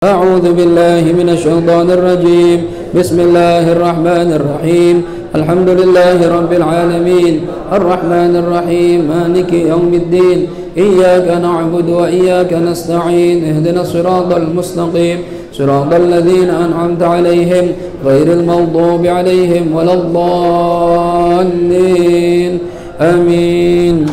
أعوذ بالله من الشيطان الرجيم. بسم الله الرحمن الرحيم. الحمد لله رب العالمين الرحمن الرحيم مالك يوم الدين إياك نعبد وإياك نستعين اهدنا الصراط المستقيم صراط الذين أنعمت عليهم غير المغضوب عليهم ولا الضالين آمين.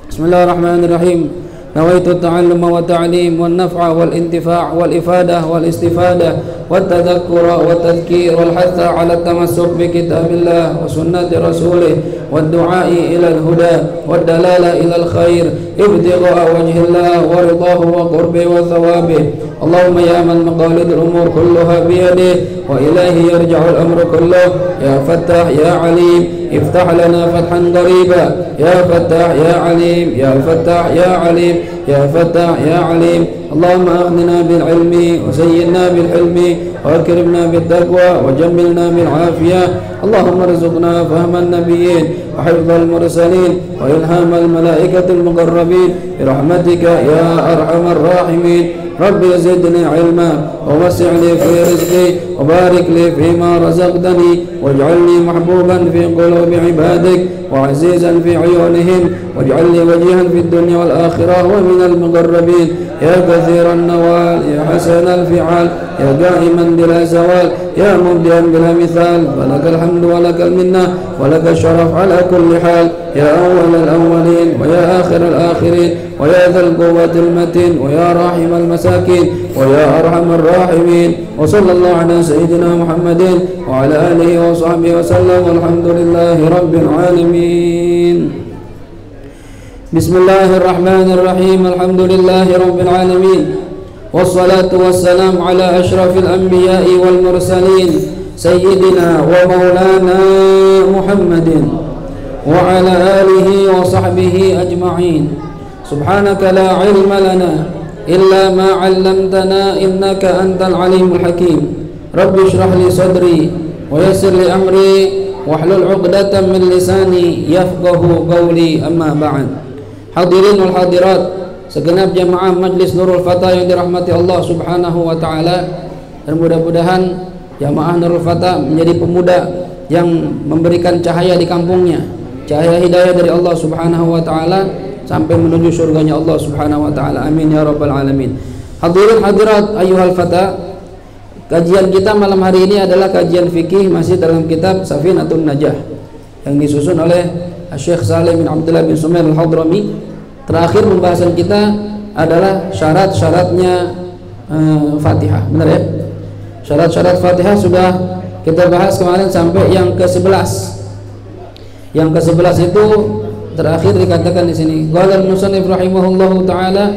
بسم الله الرحمن الرحيم. نويت التعلم والتعليم والنفع والانتفاع والإفادة والاستفادة والتذكر والتذكير والحث على التمسك بكتاب الله وسنة رسوله والدعاء إلى الهدى والدلالة إلى الخير ابتغاء وجه الله ورضاه وقربه وثوابه. اللهم يا من مقاليد الأمور كلها بيده وإليه يرجع الأمر كله يا فتاح يا عليم افتح لنا فتحا قريبا يا فتاح يا عليم يا فتاح يا عليم يا فتاح يا عليم. اللهم أغننا بالعلم وزينا بالحلم وأكرمنا بالتقوى وجملنا بالعافية. اللهم ارزقنا فهم النبيين وحفظ المرسلين وإلهام الملائكة المقربين برحمتك يا أرحم الراحمين. رب زدني علما ووسع لي في رزقي وبارك لي فيما رزقتني واجعلني محبوبا في قلوب عبادك وعزيزا في عيونهم واجعل لي وجيها في الدنيا والآخرة ومن المقربين يا كثير النوال يا حسن الفعال يا قائما بلا زوال يا مبدئا بلا مثال فلك الحمد ولك المنة ولك الشرف على كل حال يا أول الأولين ويا آخر الآخرين ويا ذا القوة المتين ويا راحم المساكين ويا أرحم الراحمين. وصلى الله على سيدنا محمد وعلى آله وصحبه وسلم والحمد لله رب العالمين. بسم الله الرحمن الرحيم. الحمد لله رب العالمين والصلاة والسلام على أشرف الأنبياء والمرسلين سيدنا ومولانا محمد وعلى آله وصحبه أجمعين. سبحانك لا علم لنا إلا ما علمتنا إنك أنت العليم الحكيم. رب اشرح لي صدري ويسر لي أمري واحلل عقدة من لساني يفقه قولي. أما بعد. Hadirin wal hadirat, segenap jamaah Majlis Nurul Fatah yang dirahmati Allah Subhanahu wa taala, dan mudah-mudahan jamaah Nurul Fatah menjadi pemuda yang memberikan cahaya di kampungnya, cahaya hidayah dari Allah Subhanahu wa taala sampai menuju surganya Allah Subhanahu wa taala. Amin ya rabbal alamin. Hadirin hadirat ayyuhal fatah, kajian kita malam hari ini adalah kajian fikih masih dalam kitab Safinatun Najah yang disusun oleh Syekh Saleh bin Abdullah bin Sumair Al-Hadrami. Terakhir pembahasan kita adalah syarat-syaratnya Fatihah, benar ya? Syarat-syarat Fatihah sudah kita bahas kemarin sampai yang ke-11. Yang ke-11 itu terakhir dikatakan di sini. Qala al-musannif rahimahullahu taala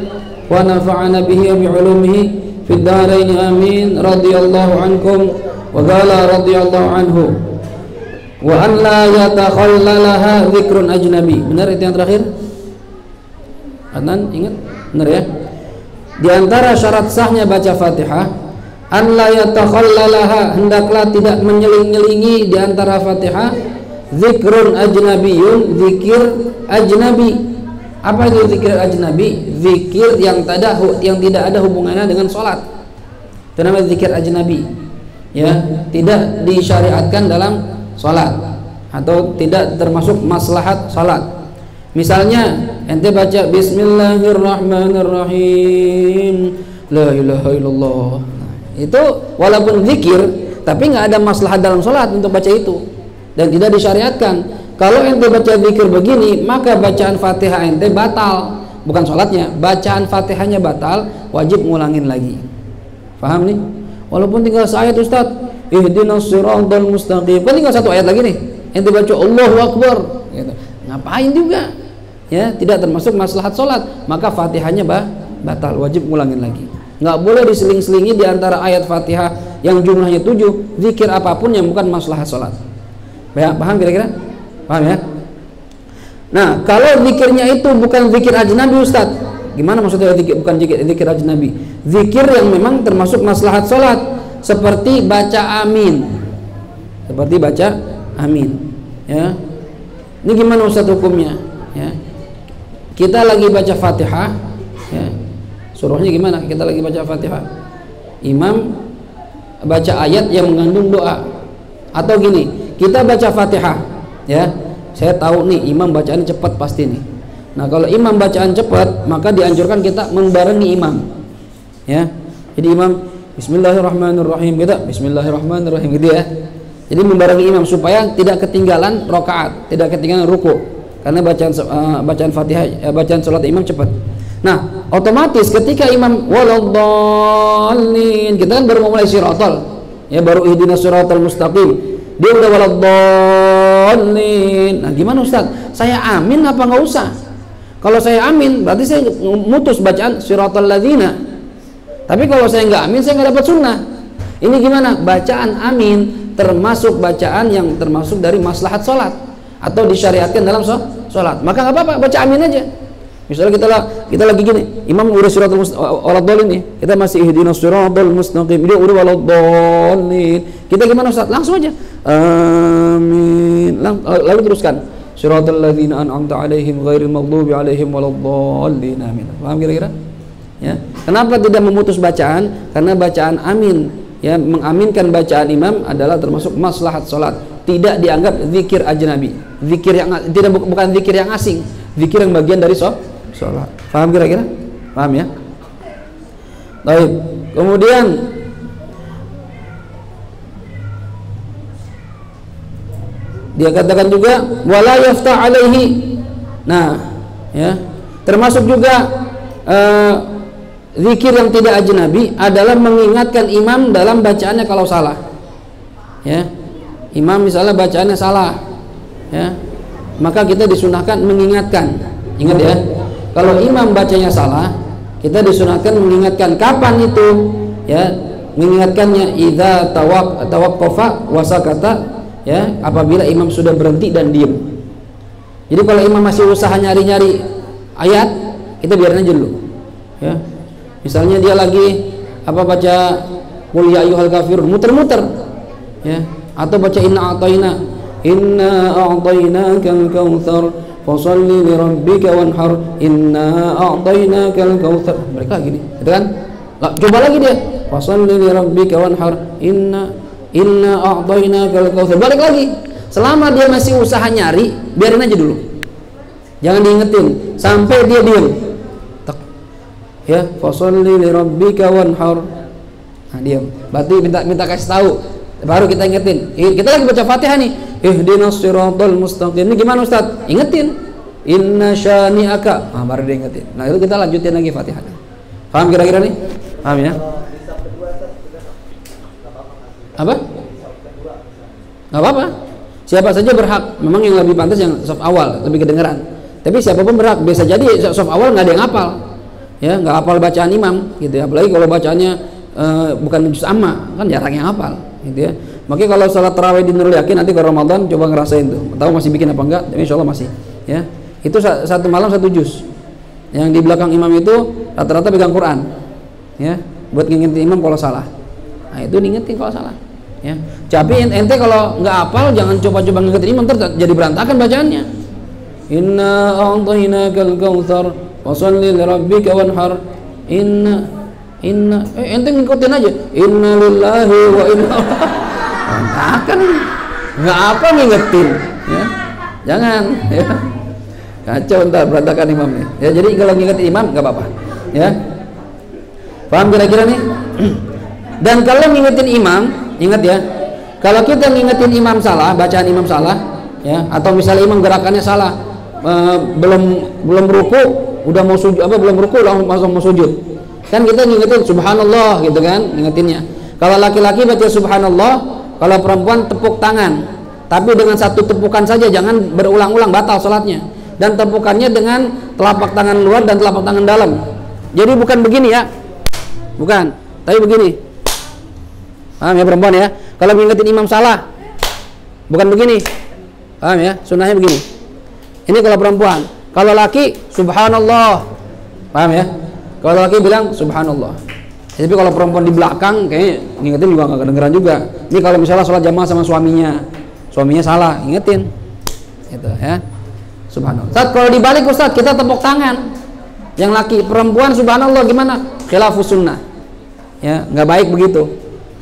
wa nafa'ana bihi wa bi 'ulumihi fid dharain amin radhiyallahu ankum wa qala radhiyallahu anhu wa an la yatakhallalaha dzikrun ajnabi. Benar itu yang terakhir? Adnan ingat? Benar ya? Di antara syarat sahnya baca Fatihah, an la yatakhallalaha, hendaklah tidak menyeling-nyelingi di antara Fatihah zikrun ajnabiyun, zikir ajnabi. Apa itu zikir ajnabi? Zikir yang tidak ada hubungannya dengan sholat. Itu namanya zikir ajnabi. Ya, tidak disyariatkan dalam sholat atau tidak termasuk maslahat sholat. Misalnya ente baca Bismillahirrahmanirrahim, la ilaha illallah. Itu walaupun zikir, tapi nggak ada maslahat dalam sholat untuk baca itu dan tidak disyariatkan. Kalau ente baca zikir begini, maka bacaan Fatihah ente batal, bukan sholatnya, bacaan Fatihahnya batal, wajib ngulangin lagi. Paham nih? Walaupun tinggal seayat Ustaz, ihdinas siratal mustaqim, kan tinggal satu ayat lagi nih, ente baca Allahu Akbar, gitu. Ngapain juga? Ya, tidak termasuk maslahat sholat, maka Fatihahnya batal, wajib ngulangin lagi. Nggak boleh diseling-selingi di antara ayat Fatihah yang jumlahnya 7, zikir apapun yang bukan maslahat sholat. Paham kira-kira? Paham ya? Nah, kalau zikirnya itu bukan zikir ajnabi Ustaz, gimana maksudnya bukan zikir ajnabi? Zikir yang memang termasuk maslahat sholat, seperti baca amin, ya. Ini gimana Ustaz hukumnya? Ya. Kita lagi baca Fatihah, ya. Suruhnya gimana? Kita lagi baca Fatihah. imam baca ayat yang mengandung doa. Atau gini, kita baca Fatihah, ya. Saya tahu nih imam bacaan cepat pasti nih. Nah, kalau imam bacaan cepat, maka dianjurkan kita membarengi imam. Ya. Jadi imam Bismillahirrahmanirrahim, kita Bismillahirrahmanirrahim gitu ya. Jadi membarengi imam supaya tidak ketinggalan rakaat, tidak ketinggalan ruku. Karena bacaan Fatihah, bacaan salat imam cepat. Nah, otomatis ketika imam waladdallin, kita kan baru mulai siratal, ya baru ihdinas siratal mustaqim, dia udah waladdallin. Nah, gimana Ustaz? Saya amin apa nggak usah? Kalau saya amin, berarti saya mutus bacaan siratal ladzina. Tapi kalau saya nggak amin, saya nggak dapat sunnah. Ini gimana? Bacaan amin termasuk bacaan yang termasuk dari maslahat sholat atau disyariatkan dalam sholat. Maka nggak apa-apa, baca amin aja. Misalnya kita lagi gini, imam udah siratal waladdallin nih, kita masih ihdinas siratal mustaqim, dia udah waladdallin. Kita gimana Ustaz? Langsung aja amin, lalu teruskan siratal ladzina an'amta alaihim ghairil maghdubi alaihim waladdallin. Amin. Paham kira-kira? Ya. Kenapa tidak memutus bacaan? Karena bacaan amin, ya, mengaminkan bacaan imam adalah termasuk maslahat sholat, tidak dianggap zikir ajnabi, zikir yang tidak, bukan zikir yang asing, zikir yang bagian dari sholat. Paham kira-kira? Paham ya? Baik. Kemudian dia katakan juga wala yaftah alaihi. Nah, ya, termasuk juga zikir yang tidak ajnabi adalah mengingatkan imam dalam bacaannya kalau salah. Ya. Imam misalnya bacaannya salah, ya, maka kita disunahkan mengingatkan. Ingat ya, kalau imam bacanya salah, kita disunahkan mengingatkan. Kapan itu? Ya, mengingatkannya idza tawaqqafa wa sakata, ya, apabila imam sudah berhenti dan diam. Jadi kalau imam masih usaha nyari-nyari ayat, kita biarin aja dulu. Ya. Misalnya dia lagi baca qul ya ayyuhal kafirun, muter-muter, ya, atau baca inna a'tainakal kautsar fasholli li rabbika wanhar inna a'tainakal kautsar. Mereka gini, gitu kan? Coba lagi dia fasholli li rabbika wanhar inna a'tainakal kautsar. Balik lagi. Selama dia masih usaha nyari, biarin aja dulu. Jangan diingetin sampai dia diam. Ya, fasholli li rabbika wanhar. Nah, diam. Berarti minta kasih tahu. Baru kita ingetin. Kita lagi baca Fatihah nih. Ihdinas siratal mustaqim. Ini gimana Ustaz? Ingetin. Inna syani'aka. Nah, baru diingetin. Nah, itu kita lanjutin lagi Fatihah. Paham kira-kira nih? Paham ya? Apa? Gak apa-apa. Siapa saja berhak. Memang yang lebih pantas yang saf awal, lebih kedengeran. Tapi siapapun berhak. Bisa jadi saf awal nggak ada yang hafal. Ya, nggak hafal bacaan imam gitu ya, apalagi kalau bacaannya bukan juz amma, kan jarang yang hafal gitu ya. Makanya kalau salat tarawih di Nurul Yakin nanti kalau Ramadan coba ngerasain tuh, tahu masih bikin apa enggak, tapi insya Allah masih ya. Itu satu malam satu juz, yang di belakang imam itu rata-rata pegang Quran ya, buat ngingetin imam kalau salah. Nah, itu diingetin kalau salah ya. Tapi ente kalau nggak hafal jangan coba-coba ngingetin imam, ntar jadi berantakan bacaannya. Inna a'tainakal kautsar washolli li rabbika wanhar inna ente ngikutin aja inna lillahi wa inna berantakan, nggak apa ngingetin ya, jangan ya, kacau ntar berantakan imamnya ya. Jadi kalau ngingetin imam nggak apa-apa ya. Paham kira-kira nih? Dan kalau ngingetin imam, ingat ya, kalau kita ngingetin imam salah, bacaan imam salah ya, atau misalnya imam gerakannya salah, belum ruku udah mau sujud, belum ruku langsung mau sujud, kan kita ngingetin subhanallah gitu kan, ngingetinnya. Kalau laki-laki baca subhanallah, kalau perempuan tepuk tangan, tapi dengan satu tepukan saja, jangan berulang-ulang, batal sholatnya. Dan tepukannya dengan telapak tangan luar dan telapak tangan dalam. Jadi bukan begini ya, bukan, tapi begini. Paham ya perempuan ya? Kalau ngingetin imam salah, bukan begini. Paham ya? Sunnahnya begini. Ini kalau perempuan. Kalau laki, subhanallah. Paham ya? Kalau laki bilang subhanallah. Tapi kalau perempuan di belakang, kayaknya ngingetin juga nggak kedengeran juga. Ini kalau misalnya sholat jamaah sama suaminya salah, ingetin. Gitu ya. Subhanallah. Ustaz, kalau dibalik Ustaz, kita tepuk tangan. Yang laki, perempuan subhanallah gimana? Khilafus sunnah. Ya, nggak baik begitu.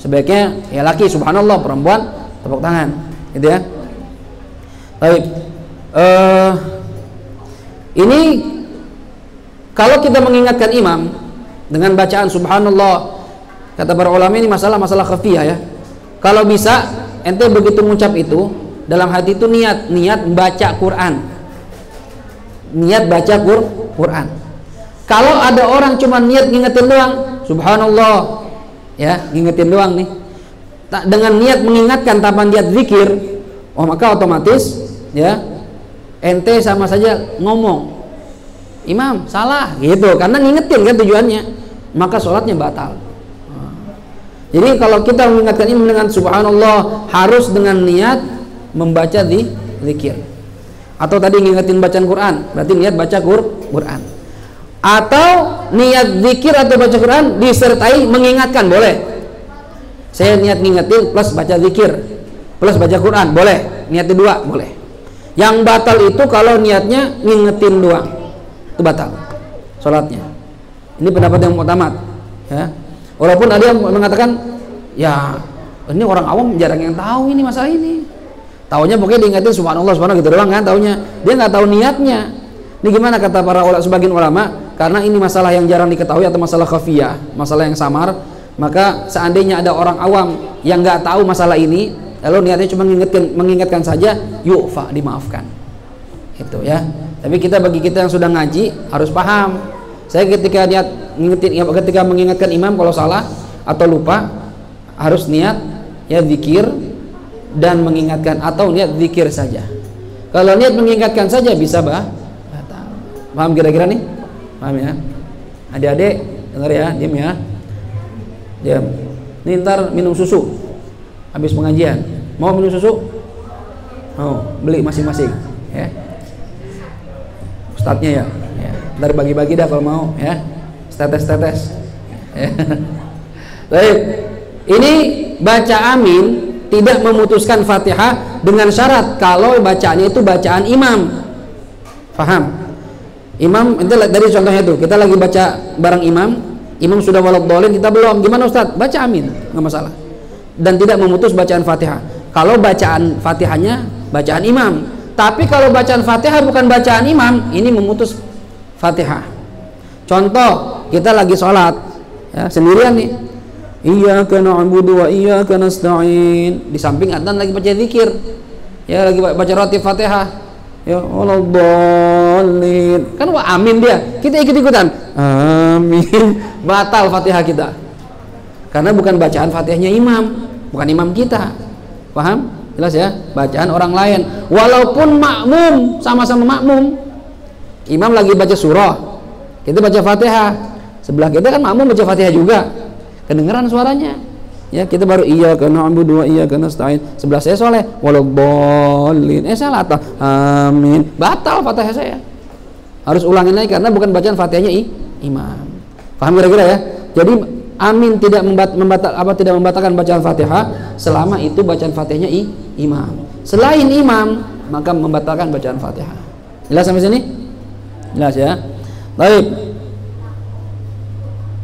Sebaiknya ya laki subhanallah, perempuan tepuk tangan, gitu ya. Baik. Ini kalau kita mengingatkan imam dengan bacaan subhanallah, kata para ulama ini masalah khafiyah ya. Kalau bisa ente begitu mengucap itu dalam hati itu niat baca Quran. Niat baca Quran. Kalau ada orang cuma niat ngingetin doang, subhanallah, ya ngingetin doang nih, dengan niat mengingatkan tanpa niat zikir, oh maka otomatis ya ente sama saja ngomong imam salah gitu, karena ngingetin kan tujuannya, maka sholatnya batal. Jadi kalau kita mengingatkan imam dengan subhanallah harus dengan niat membaca zikir, atau tadi ngingetin bacaan Quran berarti niat baca Quran, atau niat zikir atau baca Quran disertai mengingatkan boleh. Saya niat ngingetin plus baca zikir plus baca Quran boleh, niat kedua boleh. Yang batal itu kalau niatnya ngingetin doang, itu batal sholatnya. Ini pendapat yang muktamad ya. Walaupun ada yang mengatakan ya ini orang awam jarang yang tahu ini masalah ini, taunya pokoknya diingetin subhanallah gitu doang kan, taunya dia nggak tahu niatnya. Ini gimana kata para sebagian ulama, karena ini masalah yang jarang diketahui atau masalah khafiyah, masalah yang samar, maka seandainya ada orang awam yang nggak tahu masalah ini, lalu niatnya cuma mengingatkan saja, yu'fa, dimaafkan. Itu ya. Tapi bagi kita yang sudah ngaji harus paham. Saya ketika mengingatkan imam kalau salah atau lupa harus niat ya zikir dan mengingatkan, atau niat zikir saja. Kalau niat mengingatkan saja bisa batal. Paham kira-kira nih? Paham ya? Adik-adik dengar ya, diam ya. Diam. Nih ntar minum susu habis pengajian. Mau minum susu? Mau, beli masing-masing ya. Ustadznya ya. Ntar bagi-bagi dah kalau mau ya. Tetes-tetes ya. Baik. Ini baca amin tidak memutuskan Fatihah dengan syarat kalau bacaannya itu bacaan imam. Paham? Imam, itu dari contohnya itu, kita lagi baca bareng imam sudah waladhdallin, kita belum, gimana Ustaz? Baca amin, nggak masalah. Dan tidak memutus bacaan Fatihah. Kalau bacaan Fatihahnya bacaan imam, tapi kalau bacaan Fatihah bukan bacaan imam, ini memutus Fatihah. Contoh, kita lagi sholat ya, sendirian nih, iyyaka na'budu wa iyyaka nasta'in, di samping adzan lagi baca zikir ya, lagi baca ratib Fatihah ya, waladhdallin, kan wah amin dia, kita ikut-ikutan amin, batal Fatihah kita karena bukan bacaan Fatihahnya imam, bukan imam kita. Paham? Jelas ya? Bacaan orang lain, walaupun makmum, sama-sama makmum, imam lagi baca surah, kita baca Fatihah, sebelah kita kan makmum baca Fatihah juga, kedengeran suaranya ya, kita baru iyyaka na'budu wa iyyaka nasta'in, sebelah saya soleh waladhdallin, salah atau amin, batal Fatihah saya, harus ulangin lagi karena bukan bacaan Fatihahnya imam. Paham kira-kira ya? Jadi amin tidak membatalkan bacaan Fatihah selama itu bacaan Fatihahnya imam. Selain imam maka membatalkan bacaan Fatihah. Jelas sampai sini? Jelas ya? Baik.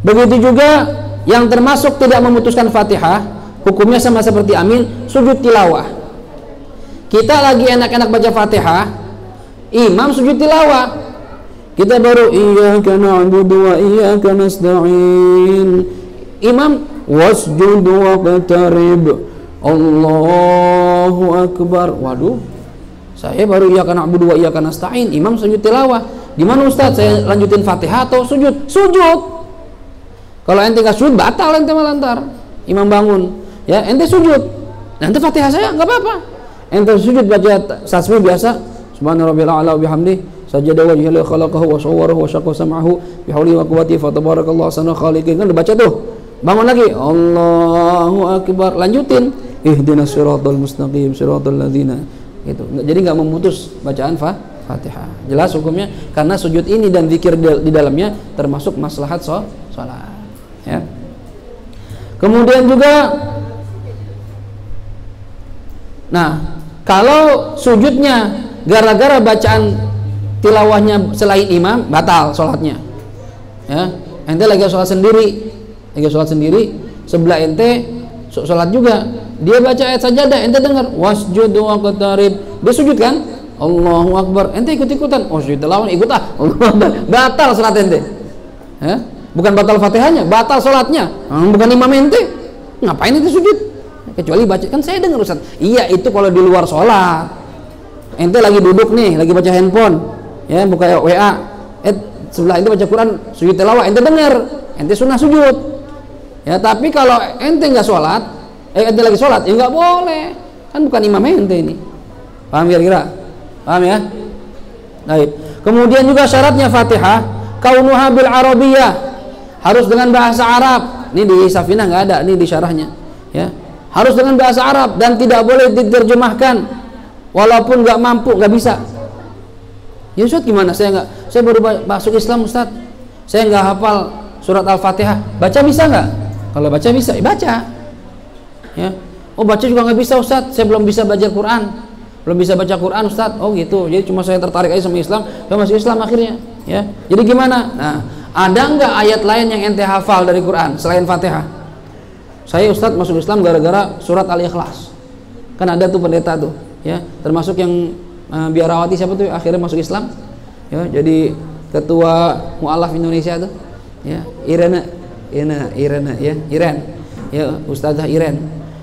Begitu juga yang termasuk tidak memutuskan Fatihah, hukumnya sama seperti amin, sujud tilawah. Kita lagi enak-enak baca Fatihah, imam sujud tilawah, kita baru iyyaka na'budu wa iyyaka nasta'in, imam wasjud waqtarib, Allahu akbar. Waduh, saya baru iyyaka na'budu wa iyyaka nasta'in, imam sujud tilawah. Gimana Ustaz, saya lanjutin Fatihah atau sujud? Sujud. Kalau ente nggak sujud batal, ente malah ntar imam bangun ya ente sujud, nanti Fatihah saya nggak apa-apa, ente sujud baca tasbih biasa, subhana rabbil a'la wa bihamdi, sajada wajhihi khalaqahu wa sawwarahu wa syaqqa sam'ahu bihauli wa quwwati fa tabarakallahu ahsanul khaliqin, kan udah baca tuh, bangun lagi Allahu akbar, lanjutin ihdinas siratal mustaqim siratal ladzina, gitu. Jadi nggak memutus bacaan Fatihah. Jelas hukumnya, karena sujud ini dan zikir di dalamnya termasuk maslahat sholat ya. Kemudian juga nah, kalau sujudnya gara-gara bacaan tilawahnya selain imam, batal sholatnya ya. Ente lagi sholat sendiri lagi sholat sendiri, sebelah ente sholat juga, dia baca ayat sajadah, ente dengar wasjud waqtarib, dia sujud kan, Allahu Akbar, ente ikut-ikutan, oh sujud lawan ikut Allahu Akbar, batal sholat ente. Bukan batal Fatihahnya, batal sholatnya, bukan imam ente, ngapain ente sujud? Kecuali baca, kan saya dengar Ustaz, iya itu kalau di luar sholat, ente lagi duduk nih, lagi baca handphone, ya buka WA, sebelah ente baca Quran, sujud tilawah, ente dengar, ente sunnah sujud. Ya, tapi kalau ente nggak sholat, ente lagi sholat, ya nggak boleh, kan bukan imam ente ini. Paham kira-kira? Paham ya? Baik. Kemudian juga syaratnya Fatihah, kaunuha bil Arabiyyah, harus dengan bahasa Arab. Ini di Safinah nggak ada, ini di syarahnya. Ya, harus dengan bahasa Arab dan tidak boleh diterjemahkan, walaupun nggak mampu, nggak bisa. Ya Ustaz gimana? Saya baru masuk Islam Ustaz, saya nggak hafal surat Al-Fatihah, baca bisa nggak? Kalau baca bisa, baca. Ya. Oh baca juga nggak bisa Ustaz, saya belum bisa baca Quran, belum bisa baca Quran Ustaz. Oh gitu, jadi cuma saya tertarik aja sama Islam, saya masuk Islam akhirnya. Ya, jadi gimana? Nah, ada nggak ayat lain yang ente hafal dari Quran selain Fatihah? Saya Ustaz masuk Islam gara-gara surat Al-Ikhlas. Kan ada tuh pendeta tuh, ya, termasuk yang biarawati siapa tuh akhirnya masuk Islam, ya, jadi ketua mualaf Indonesia tuh, ya, Iren, ya, Ustazah Iren.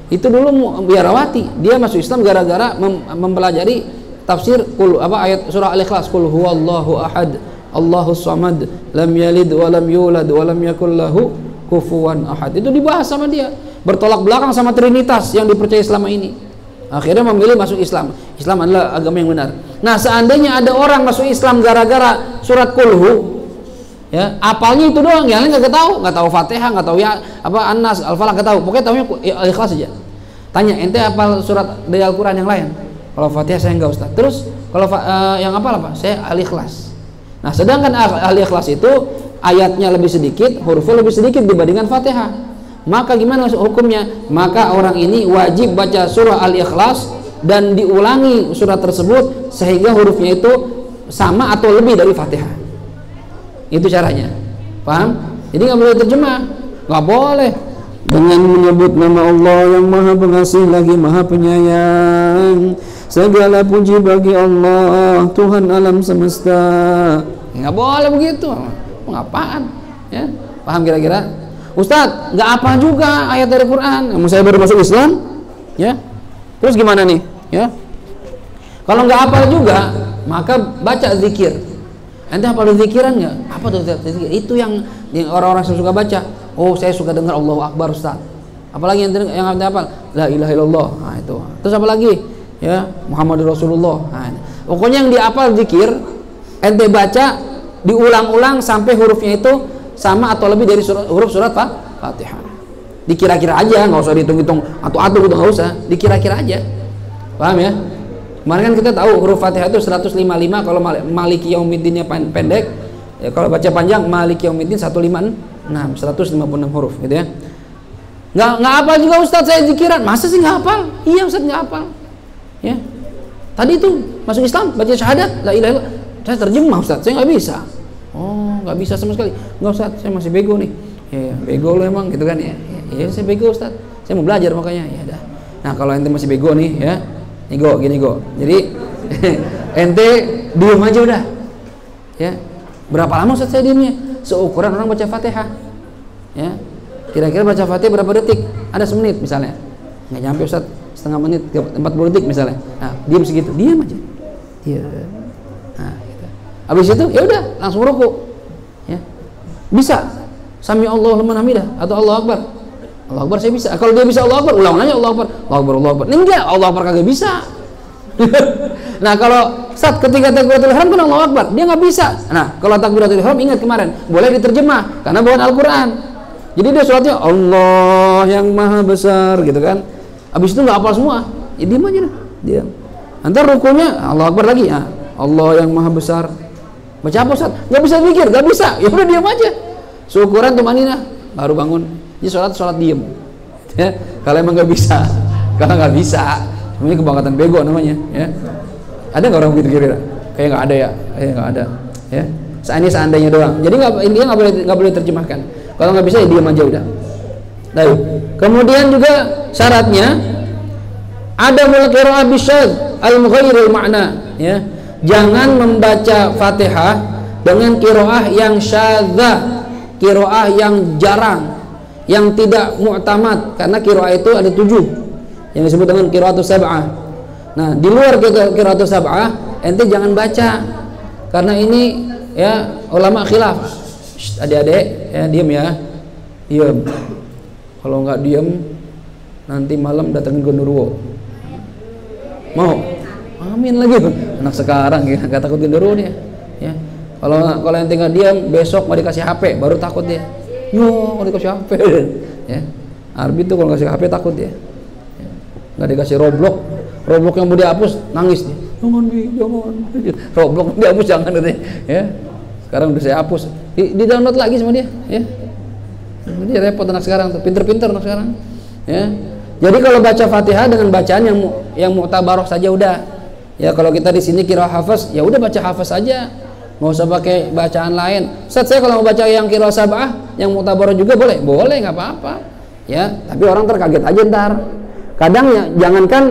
Itu dulu biarawati, dia masuk Islam gara-gara mempelajari tafsir ayat surah Al-Ikhlas, qul huwallahu ahad, Allahus samad, lam yalid wa lam yulad wa lam yakul lahu kufuwan ahad. Itu dibahas sama dia, bertolak belakang sama Trinitas yang dipercaya selama ini. Akhirnya memilih masuk Islam. Islam adalah agama yang benar. Nah, seandainya ada orang masuk Islam gara-gara surat Kulhu, ya, apalnya itu doang, yang lain nggak tahu Fatihah, nggak tahu ya An-Nas, Al-Falaq, nggak tahu, pokoknya tahunya Al-Ikhlas saja. Tanya, ente hafal surat dari Al-Quran yang lain? Kalau Fatihah saya nggak Ustaz. Terus kalau yang apa? Saya Al-Ikhlas. Nah, sedangkan Al-Ikhlas itu ayatnya lebih sedikit, hurufnya lebih sedikit dibandingkan Fatihah. Maka gimana hukumnya? Maka orang ini wajib baca surah Al-Ikhlas dan diulangi surat tersebut sehingga hurufnya itu sama atau lebih dari Fatihah. Itu caranya. Paham? Jadi nggak boleh terjemah, nggak boleh dengan menyebut nama Allah yang Maha Pengasih lagi Maha Penyayang. Segala puji bagi Allah, Tuhan alam semesta. Nggak boleh begitu. Ngapaan? Ya, paham kira-kira? Ustadz, nggak apa juga ayat dari Quran. Saya baru masuk Islam, ya. Terus gimana nih? Ya. Kalau nggak hafal juga, maka baca zikir. Ente hafal zikiran nggak? Apa tuh zikir? Itu yang orang-orang suka baca. Oh, saya suka dengar Allahu Akbar Ustadz. Apalagi yang ente hafal? La ilaha illallah. Nah, itu. Terus apa lagi? Ya, Muhammadur Rasulullah. Nah, pokoknya yang dihafal zikir, ente baca diulang-ulang sampai hurufnya itu sama atau lebih dari huruf surat Fatihah. Dikira-kira aja, nggak usah dihitung-hitung atau gitu, nggak usah, dikira-kira aja. Paham ya? Kemarin kan kita tahu huruf Fatihah itu 155 kalau Maliki Yaumiddinnya pendek, ya, kalau baca panjang Maliki Yaumiddin 156 huruf gitu ya. Nggak hafal juga Ustadz saya zikiran. Masa sih nggak hafal? Iya Ustadz nggak hafal. Ya. Tadi itu masuk Islam baca syahadat la ilaha illallah. Saya terjemah Ustadz, saya nggak bisa. Oh, nggak bisa sama sekali. Nggak Ustaz, saya masih bego nih. Ya, bego lo emang gitu kan ya. Ya, saya bego Ustaz. Saya mau belajar makanya. Ya dah. Nah, kalau ente masih bego nih ya. Nih gini go. Jadi ente diem aja udah. Ya. Berapa lama Ustaz saya diemnya? Seukuran orang baca Fatihah. Ya. Kira-kira baca Fatihah berapa detik? Ada semenit misalnya. Nggak nyampe Ustaz, setengah menit, 40 detik misalnya. Nah, diam segitu. Diam aja. Iya. Nah, habis itu ya udah langsung ruku, ya bisa sami Allahu liman hamidah atau Allahu Akbar. Allahu Akbar saya bisa. Kalau dia bisa Allahu Akbar, ulang aja Allahu Akbar, Allahu Akbar, Allahu Akbar. Enggak, Allahu Akbar kagak bisa. Nah, kalau saat ketika takbiratul ihram kan Allahu Akbar, dia nggak bisa. Nah, kalau takbiratul ihram ingat kemarin boleh diterjemah karena bawaan Al-Quran. Jadi dia sholatnya Allah yang Maha Besar gitu kan. Habis itu nggak hafal semua, ya diam aja dah, diam. Nanti rukunya Allahu Akbar lagi, ya Allah yang Maha Besar. Baca apa Ustaz? Gak bisa mikir, gak bisa. Ya udah diam aja. Syukuran tumaninah, baru bangun. Jadi sholat diem. Ya, kalau emang gak bisa, kalau nggak bisa, ini kebangkatan bego namanya. Ya, ada nggak orang begitu kira-kira? Kayak nggak ada ya, kayak nggak ada. Ya, seandainya doang. Jadi intinya nggak boleh terjemahkan. Kalau nggak bisa ya diam aja udah. Baik. Kemudian juga syaratnya ada qiraah bisyadz al-mughayyiril makna, ya. Jangan membaca Fatihah dengan qiraah yang syadzah, qiraah yang jarang, yang tidak mu'tamad, karena qiraah itu ada 7 yang disebut dengan qiraatus sab'ah. Nah, di luar qiraatus sab'ah ente jangan baca, karena ini ya ulama khilaf. Adik-adik ya, diam ya, diam. Kalau nggak diam nanti malam datangin genderuwo. Mau? Amin lagi. Anak sekarang ya nggak takut genderuwo dia. Ya. Kalau ente nggak diam, besok mau dikasih HP baru takut dia. Yo, mau dikasih HP. Ya. Arbi tuh kalau ngasih HP takut dia. Ya. Nggak dikasih Roblox yang mau dihapus nangis dia. Jangan jangan. Roblox dihapus jangan deh. Ya. Sekarang udah saya hapus. Di download lagi sama dia. Ya. Jadi repot anak sekarang tuh, pinter-pinter anak sekarang. Ya. Jadi kalau baca Fatihah dengan bacaan yang mu'tabarah saja udah. Ya kalau kita di sini qiraah hafaz, ya udah baca hafaz aja. Nggak usah pakai bacaan lain. Ustaz, saya kalau mau baca yang qiraah sab'ah, yang mu'tabarah juga boleh? Boleh, nggak apa-apa. Ya, tapi orang terkaget aja ntar. Kadang ya jangankan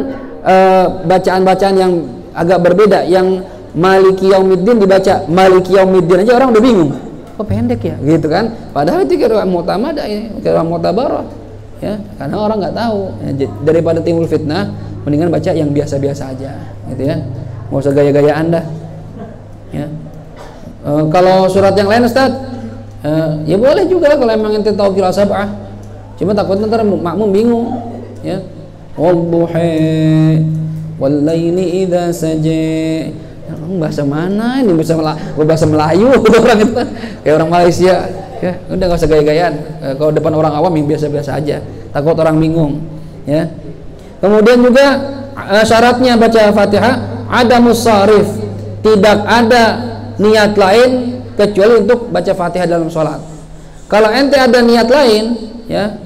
bacaan-bacaan yang agak berbeda, yang Maliki Yaumiddin dibaca Maliki Yaumiddin aja orang udah bingung. Kok pendek ya, gitu kan? Padahal itu qiraah mu'tamadah, qiraah mu'tabarah. Ya, karena orang nggak tahu. Ya, daripada timbul fitnah, mendingan baca yang biasa-biasa aja, gitu ya. Nggak usah gaya-gayaan dah. Ya. Kalau surat yang lain Ustaz, ya boleh juga kalau emang ente tahu qiraah sab'ah. Cuma takutnya ntar makmum bingung. Ya. Wadduhi wal laili idza saja. Bahasa mana ini? Bahasa Melayu orang itu kan. Kayak orang Malaysia. Ya, udah nggak usah gaya-gayaan. Kalau depan orang awam yang biasa-biasa aja. Takut orang bingung. Ya. Kemudian juga syaratnya baca Fatihah ada musarif, tidak ada niat lain kecuali untuk baca Fatihah dalam sholat. Kalau ente ada niat lain, ya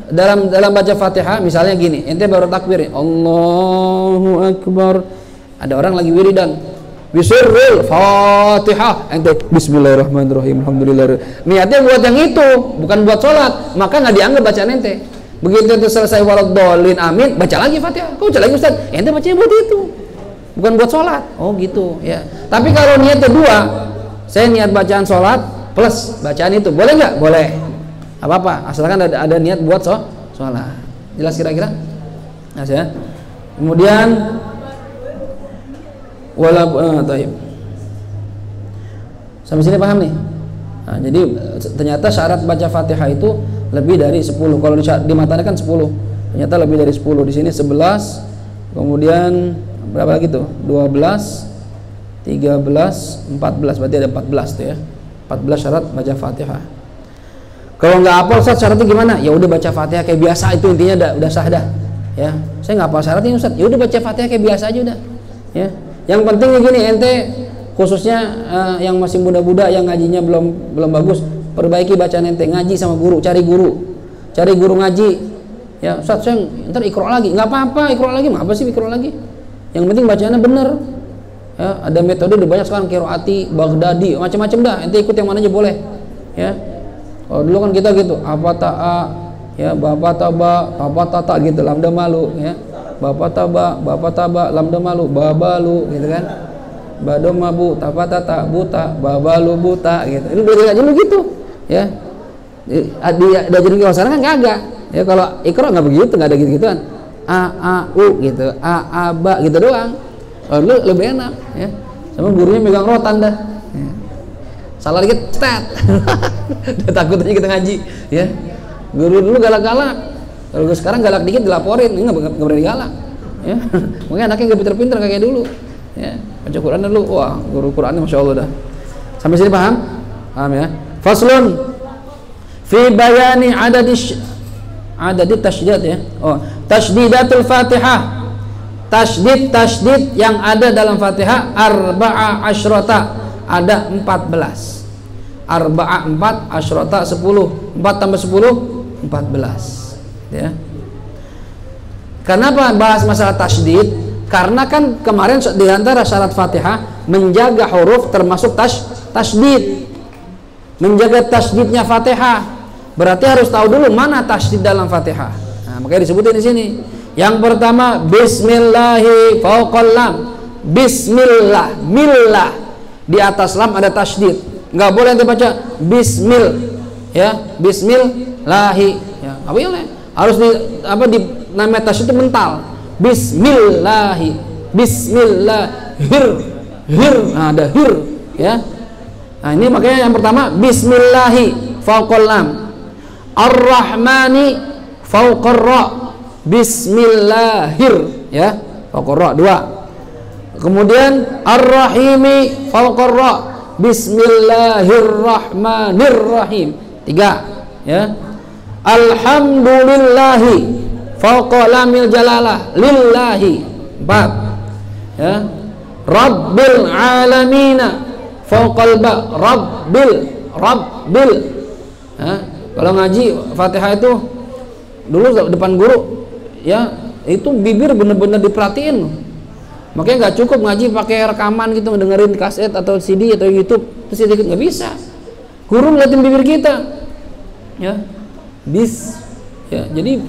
dalam baca Fatihah, misalnya gini, ente baru takbir, Allahu Akbar, ada orang lagi wiridan, bisirril Fatihah, ente Bismillahirrahmanirrahim, Alhamdulillah, niatnya buat yang itu, bukan buat sholat, maka nggak dianggap bacaan ente. Begitu itu selesai waladhdallin amin, baca lagi Fatihah. Kok baca lagi Ustaz? Ente bacanya buat itu, bukan buat sholat. Oh gitu ya. Tapi kalau niatnya dua, saya niat bacaan sholat plus bacaan itu, boleh nggak? Boleh. Apa-apa, asalkan ada niat buat sholat. Jelas kira-kira? Nah, ya. Kemudian taib. Sampai sini paham nih? Nah, jadi ternyata syarat baca Fatihah itu lebih dari 10. Kalau di matanya kan 10. Ternyata lebih dari 10. Di sini 11. Kemudian berapa lagi tuh? 12, 13, 14. Berarti ada 14 tuh ya. 14 syarat baca Fatihah. Kalau nggak hafal Ustaz syaratnya gimana? Ya udah baca Fatihah kayak biasa, itu intinya udah sah dah. Ya. Saya nggak hafal syaratnya Ustaz. Ya udah baca Fatihah kayak biasa aja udah. Ya. Yang penting gini, ente khususnya yang masih muda-muda yang ngajinya belum bagus, perbaiki bacaan ente, ngaji sama guru, cari guru ngaji. Ya, Ustaz saya ntar ikro lagi, nggak apa-apa ikro lagi, apa sih ikro lagi? Yang penting bacaannya bener. Ya, ada metode udah banyak sekarang, Qiraati, Baghdadi, macam-macam dah. Ente ikut yang mana aja boleh. Ya, kalau dulu kan kita gitu, apa ta'a, ya bapak taba, papa tata gitu, lamda malu, ya, bapak taba, lamda malu, babalu, gitu kan. Bado mabu, tapa tata, buta, babalu buta, gitu. Ini belajar aja lu gitu, ya. Diajarin ke sana kan kagak. Ya kalau ikra nggak begitu, nggak ada gitu-gituan. A u gitu, a ba gitu doang. Kalau lu lebih enak, ya. Sama gurunya megang rotan dah. Ya. Salah dikit, cetat. Udah takut aja kita ngaji, ya. Guru dulu galak-galak. Kalau sekarang galak dikit dilaporin, ini nggak berani galak. Ya. Mungkin anaknya nggak pinter-pinter kayak dulu. Ya, baca Quran dulu, wah guru Qurannya masya Allah dah. Sampai sini paham? Paham ya? Faslun fi bayani adadi tasydid ya. Oh, tasdidatul Fatihah. Tasdid yang ada dalam Fatihah arba'a asyrata, ada 14. Arba'a 4, asyrata 10. 4 tambah 10 14. Ya. Kenapa bahas masalah tasdid? Karena kan kemarin di antara syarat Fatihah menjaga huruf termasuk tasdid. Menjaga tasdidnya Fatihah. Berarti harus tahu dulu mana tasydid dalam Fatihah. Nah, makanya disebutin di sini. Yang pertama bismillahi fauqal lam. Bismillah, millah. Di atas lam ada tasydid. Enggak boleh ente baca bismil, ya, bismillahi. Ya, apa boleh. Harus di namanya tasydid itu mental. Bismillahi, bismillahir, hir. Nah, ada hir, ya. Nah, ini makanya yang pertama bismillahi fauqal lam. Ar-Rahmani fauqar ra. Bismillahir, ya, fauqar ra, 2. Kemudian Ar-Rahimi fauqar ra. Bismillahirrahmanirrahim, 3, ya. Alhamdulillahi fauqa lamil jalalah, lillahi, 4, ya. Rabbil alamina fauqal ba, rabbil, ya. Kalau ngaji Fatihah itu dulu depan guru, ya, itu bibir bener-bener diperhatiin. Makanya nggak cukup ngaji pakai rekaman gitu, dengerin kaset atau CD atau YouTube terus sedikit, nggak bisa. Guru ngeliatin bibir kita, ya, ya, jadi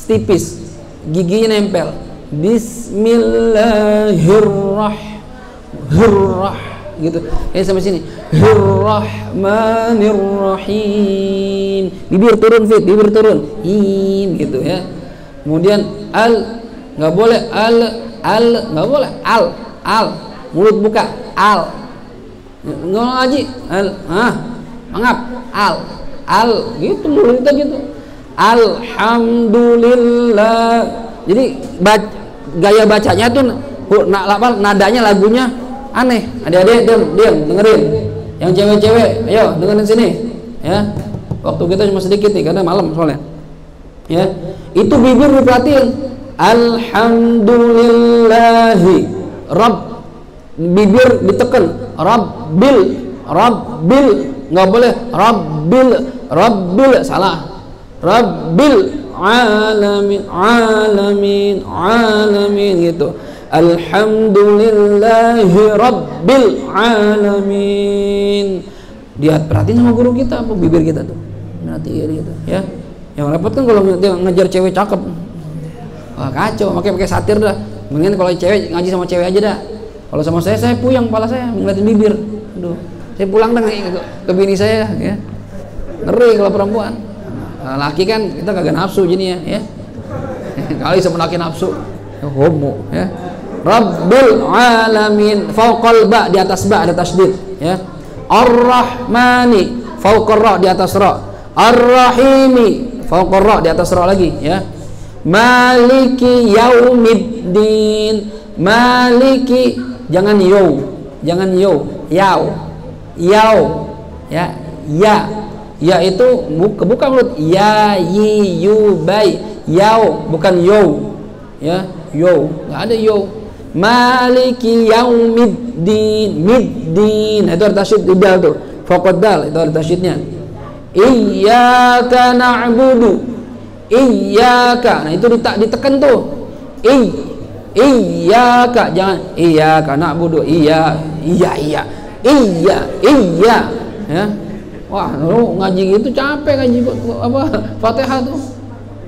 tipis, giginya nempel. Bismillahirrahmanirrahim gitu, sampai sini. Rahmanirrahim. Bibir turun, bibir turun. Gitu, ya. Kemudian nggak boleh nggak boleh al, mulut buka al. Nggak ngaji mangap al gitu, mulut kita gitu. Alhamdulillah. Jadi gaya bacanya tuh nadanya lagunya aneh. Adik-adik diam dengerin. Yang cewek-cewek, ayo dengerin sini, ya. Waktu kita cuma sedikit nih karena malam soalnya. Ya, itu bibir diperhatiin. Alhamdulillahi Rabb, bibir ditekan. Rabbil, nggak boleh Rabbil, salah. Rabbil alamin gitu. Alhamdulillahi Rabbil alamin. Dia perhatiin sama guru kita, apa bibir kita tuh, perhatiin gitu, ya. Yang repot kan kalau ngejar cewek cakep. Wah, kacau, pakai satir dah. Mendingan kalau cewek ngaji sama cewek aja dah. Kalau sama saya puyeng kepala saya ngeliatin bibir. Aduh, saya pulang dah ke bini saya, ya. Ngeri kalau perempuan. Nah, laki kan kita kagak nafsu jadinya, ya. Kali sama laki nafsu, ya, homo, ya. Rabbil alamin fauqal ba, di atas ba ada tasydid, ya. Ar-Rahmani fauqar ra, di atas ra. Ar-Rahimi fauqar ra, di atas ra lagi, ya. Maliki yaumiddin. Maliki, jangan yo, yau, ya, ya itu bukan mulut, ya, yi, yu, bai, yau, bukan yo, ya, yo, nggak ada yo. Maliki yaumiddin, middin, itu ada tasydid dal tuh, faqad dal, itu ada tasyidnya. Iyyaka na'budu, iyyaka, nah itu ditekan tuh. Iyyaka, jangan iyyaka na'budu, iya, ya. Wah, lu ngaji gitu capek, ngaji apa Fatihah tuh.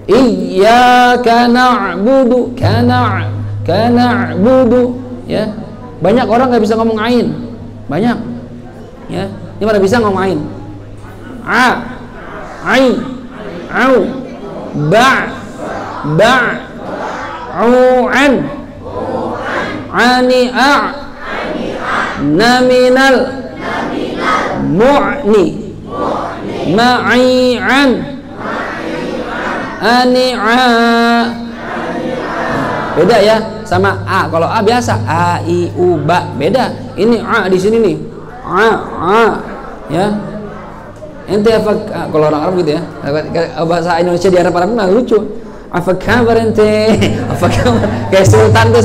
Iyyaka na'budu, kana na'budu, ya. Banyak orang nggak bisa ngomong ain, banyak, ya. Ini pada bisa ngomong ain. Ain, au, ba, an, ani'a, naminal, mu'ni, ma'i'an, ani'a. Beda ya sama a. Kalau a biasa a, i, u, ba, beda. Ini a di sini nih, ya. Ente apa kalau orang Arab gitu ya, bahasa Indonesia di Arab mah lucu. Apa kabar ente? Apa kabar? Kayak sultan tuh,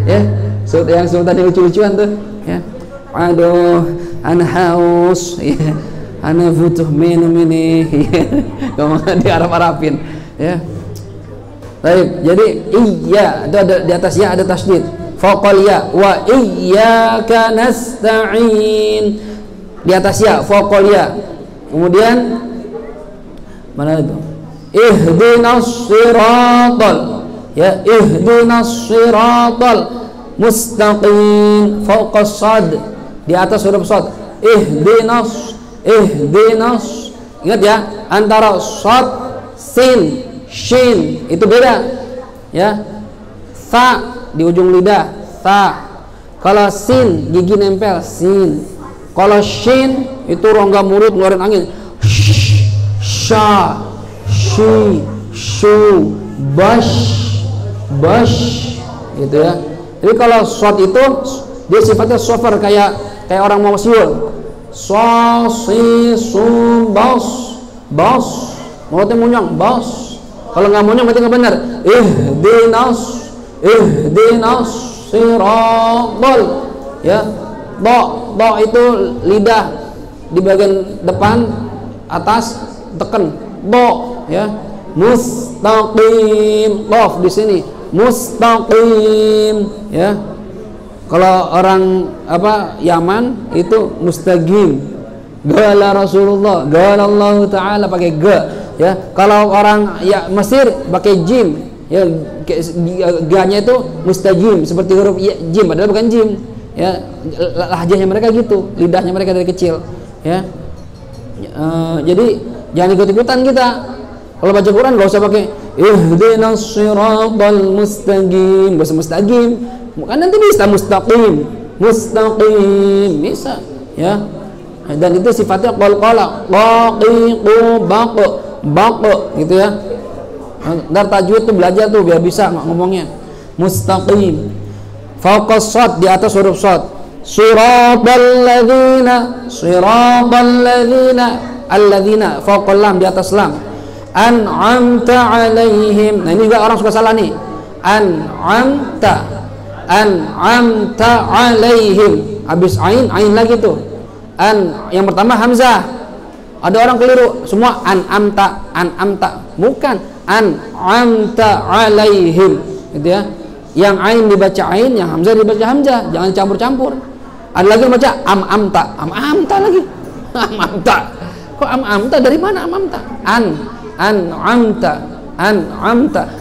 ya. Yang sultan yang lucu-lucuan tuh, ya. Aduh, ana haus, ya. Ana butuh minum ini. Ngomong di Arab-Arabin, ya. Baik, jadi iya itu ada di atas ya ada tasydid. Faqal ya wa iyyaka nasta'in. Di atas ya faqal ya. Kemudian Mana itu? Ihdinas siratal, ya, ihdinas siratal mustaqim, fawqas sad, di atas huruf sad. Ihdinas, ingat ya, antara sad, sin, shin itu beda, ya. Tha di ujung lidah, tha. Kalau sin gigi nempel, sin. Kalau shin itu rongga mulut ngeluarin angin, sha, shi, shu, bash, gitu ya. Jadi kalau shot itu dia sifatnya sofer, kayak orang mau siul. So, si, sum, bos, mulutnya munyong, bos. Kalau nggak munyong berarti nggak benar. Ihdinas siratal, ya. Do itu lidah di bagian depan atas tekan, do, ya. Mustaqim, lof di sini, mustaqim, ya. Kalau orang Yaman itu mustaqim. Gala Rasulullah, gala Allah Ta'ala pakai ge, ya. Kalau orang Mesir pakai jim, ya, ga-nya itu mustajim seperti huruf jim, padahal bukan jim, ya. Lahjahnya mereka gitu, lidahnya mereka dari kecil, ya. Jadi jangan ikut-ikutan kita. Kalau baca Quran gak usah pakai ihdinas siratal mustaqim, gak usah mustaqim. Bukan nanti bisa mustaqim bisa, ya. Dan itu sifatnya qalqala, laqiqu, baq gitu ya. Dar tajwid tuh belajar tuh biar bisa ngomongnya. Mustaqim. Fawqas sad, di atas huruf sad. Siratal ladzina, alladzina fawqal lam, di atas lam. An'amta alaihim. Nah ini juga orang suka salah nih. An'amta alaihim, habis ain lagi tuh. Yang pertama hamzah. Ada orang keliru, semua an'amta, bukan an'amta alaihim, gitu ya. Yang ain dibaca ain, yang hamzah dibaca hamzah, jangan campur-campur. Ada lagi yang baca amamta lagi. Amamta. Kok amamta, dari mana amamta? An'amta,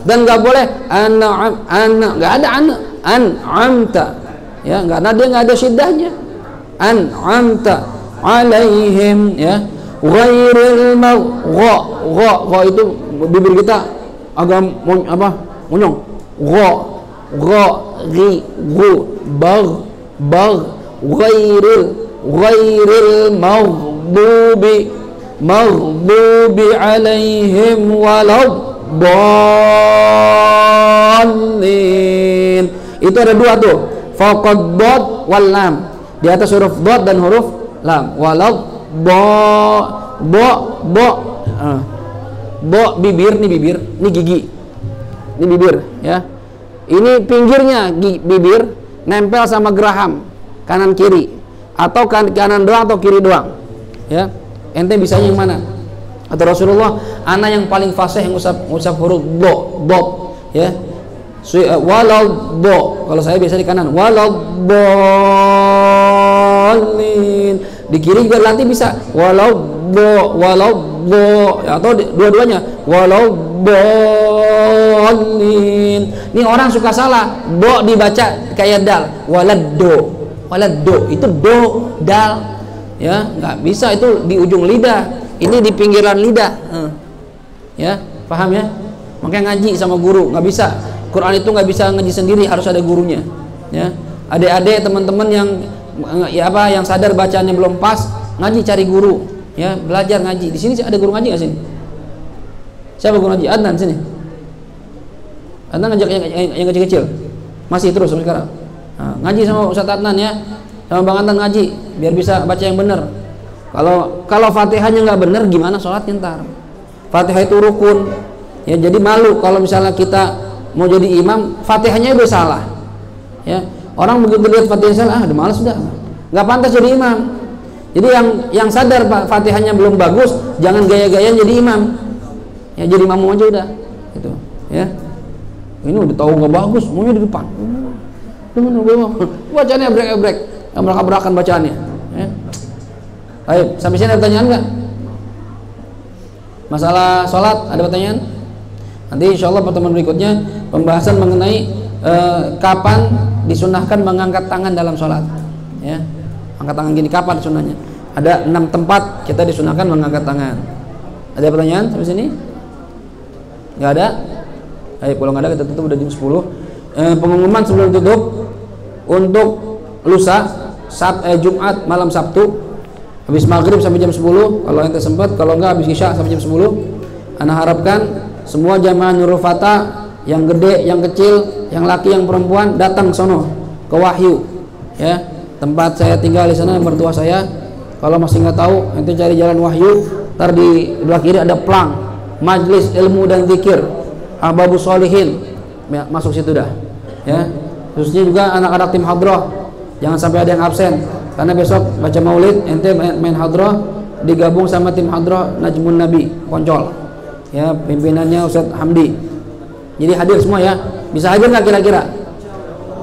dan nggak boleh nggak ada an'amta, ya, karena dia nggak ada syiddahnya. An'amta alaihim, ya. Ghairil gha itu bibir kita agak munyong. Gha ri gu bar ghairil maghdubi alaihim waladdallin. Itu ada dua tuh, faqad dad wal lam, di atas huruf dad dan huruf lam. Bo bibir, nih bibir, nih gigi, ini bibir, ya. Ini pinggirnya bibir nempel sama geraham kanan kiri, atau kanan doang atau kiri doang, ya. Ente bisanya yang mana? Atau Rasulullah, ana yang paling fasih yang usap huruf do, ya. Walau do, kalau saya biasa di kanan, walau dolin. Di kiri juga nanti bisa walau do, ya, atau dua-duanya walau dolin. Ini orang suka salah, do dibaca kayak dal, waladdo itu do dal, ya, nggak bisa, itu di ujung lidah, ini di pinggiran lidah, ya, paham ya? Makanya ngaji sama guru, nggak bisa. Quran itu nggak bisa ngaji sendiri, harus ada gurunya, ya. Adik-adik, teman-teman yang sadar bacaannya belum pas, ngaji cari guru, ya, belajar ngaji. Di sini ada guru ngaji nggak sini? Siapa guru ngaji? Adnan sini. Adnan ngajak yang kecil-kecil, masih terus sampai sekarang. Nah, ngaji sama Ustaz Adnan, ya, sama Bang Adnan ngaji, biar bisa baca yang benar. Kalau Fatihahnya nggak benar, gimana sholatnya ntar? Fatihah itu rukun, ya, jadi malu kalau misalnya kita mau jadi imam, Fatihahnya udah salah, ya. Orang begitu lihat Fatihah salah, udah malas, sudah nggak pantas jadi imam. Jadi yang sadar Fatihahnya belum bagus, jangan gaya-gaya jadi imam, ya, jadi makmum aja udah, gitu, ya. Ini udah tahu nggak bagus, maunya di depan, bacanya break, berakan bacaannya, ya. Baik, sampai sini ada pertanyaan nggak? Masalah sholat ada pertanyaan? Nanti insya Allah pertemuan berikutnya pembahasan mengenai kapan disunahkan mengangkat tangan dalam sholat. Ya, angkat tangan gini kapan sunahnya? Ada 6 tempat kita disunahkan mengangkat tangan. Ada pertanyaan sampai sini? Nggak ada? Ayo, kalau nggak ada kita tutup, udah jam 10. Pengumuman sebelum tutup untuk lusa Jumat malam Sabtu habis maghrib sampai jam 10 kalau ente sempat, kalau enggak habis isya sampai jam 10. Ana harapkan semua jamaah Nurul Fatah yang gede, yang kecil, yang laki, yang perempuan datang ke sono, ke Wahyu ya, tempat saya tinggal di sana, mertua saya. Kalau masih nggak tahu, ente cari jalan Wahyu, ntar di sebelah kiri ada plang Majlis Ilmu dan Zikir Ahbabus Sholihin, masuk situ dah ya. Khususnya juga anak-anak tim hadroh, jangan sampai ada yang absen, karena besok baca maulid, ente main hadroh digabung sama tim hadroh Najmun Nabi Poncol ya, pimpinannya Ustadz Hamdi. Jadi hadir semua ya. Bisa hadir nggak kira-kira?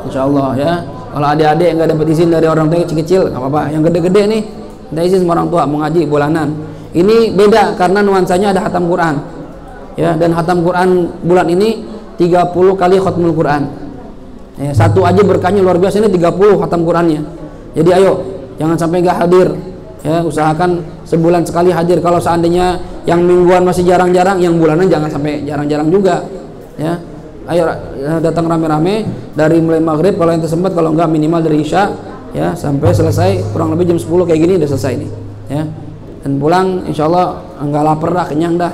Insya Allah ya. Kalau adik-adik yang nggak dapat izin dari orang tua kecil-kecil nggak apa-apa, yang gede-gede nih minta izin sama orang tua mau ngaji bulanan. Ini beda karena nuansanya ada khatam Quran ya, dan khatam Quran bulan ini 30 kali khatmul Quran ya, satu aja berkahnya luar biasa, ini 30 khatam Qurannya. Jadi ayo jangan sampai nggak hadir ya, usahakan sebulan sekali hadir. Kalau seandainya yang mingguan masih jarang-jarang, yang bulanan jangan sampai jarang-jarang juga ya. Ayo datang rame-rame dari mulai maghrib kalau yang tersempat, kalau enggak minimal dari isya ya sampai selesai, kurang lebih jam 10 kayak gini udah selesai nih ya. Dan pulang insya Allah enggak lapar dah, kenyang dah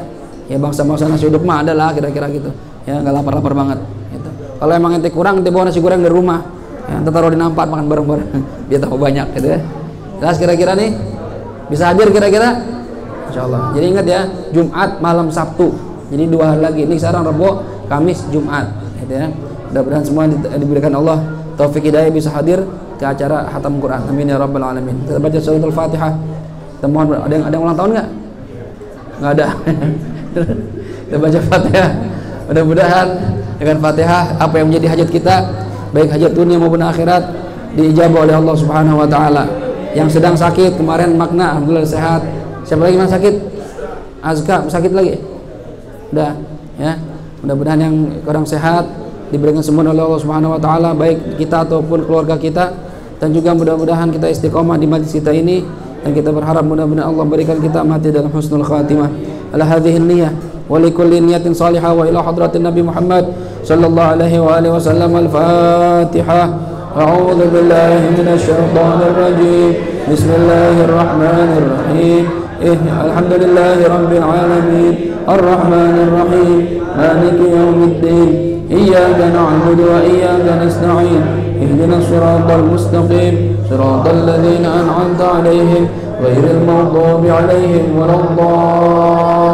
ya, bangsa-bangsa nasi uduk mah adalah kira-kira gitu ya, enggak lapar-lapar banget gitu. Kalau emang ente kurang, ente bawa nasi goreng dari rumah ya, ente taruh di nampak, makan bareng-bareng biar tambah banyak gitu ya. Jelas kira-kira nih? Bisa hadir kira-kira? Insya Allah. Jadi ingat ya, Jumat malam Sabtu, jadi 2 hari lagi. Ini sekarang Rabu, Kamis, Jumat gitu ya. Mudah-mudahan semua diberikan Allah taufik hidayah bisa hadir ke acara khatam Quran. Amin ya rabbal alamin. Kita baca surat Al-Fatihah. Kita mohon, ada yang ulang tahun nggak? Nggak ada. Kita baca Fatihah. Mudah-mudahan dengan Fatihah apa yang menjadi hajat kita, baik hajat dunia maupun akhirat, diijabah oleh Allah Subhanahu wa taala. Yang sedang sakit kemarin makna alhamdulillah sehat. Siapa lagi yang sakit? Azka sakit lagi? Udah ya. Mudah-mudahan yang kurang sehat diberikan sembuhan oleh Allah Subhanahu wa taala, baik kita ataupun keluarga kita, dan juga mudah-mudahan kita istiqomah di majlis kita ini, dan kita berharap mudah-mudahan Allah berikan kita mati dalam husnul khatimah. Ala hadhihi niyyah wa likulli niyatin salihah wa ila hadratin Nabi Muhammad sallallahu alaihi wa alihi wasallam. Al-Fatihah. A'udzu billahi minasy syaithanir rajim. Bismillahirrahmanir rahim. Alhamdulillahi rabbil alamin. Ar-Rahmanir Rahim. Maliki yaumiddin. Iyyaka na'budu wa iyyaka nasta'in. Ihdinas siratal mustaqim. Siratal ladzina an'amta 'alaihim ghairil maghdubi 'alaihim waladdallin.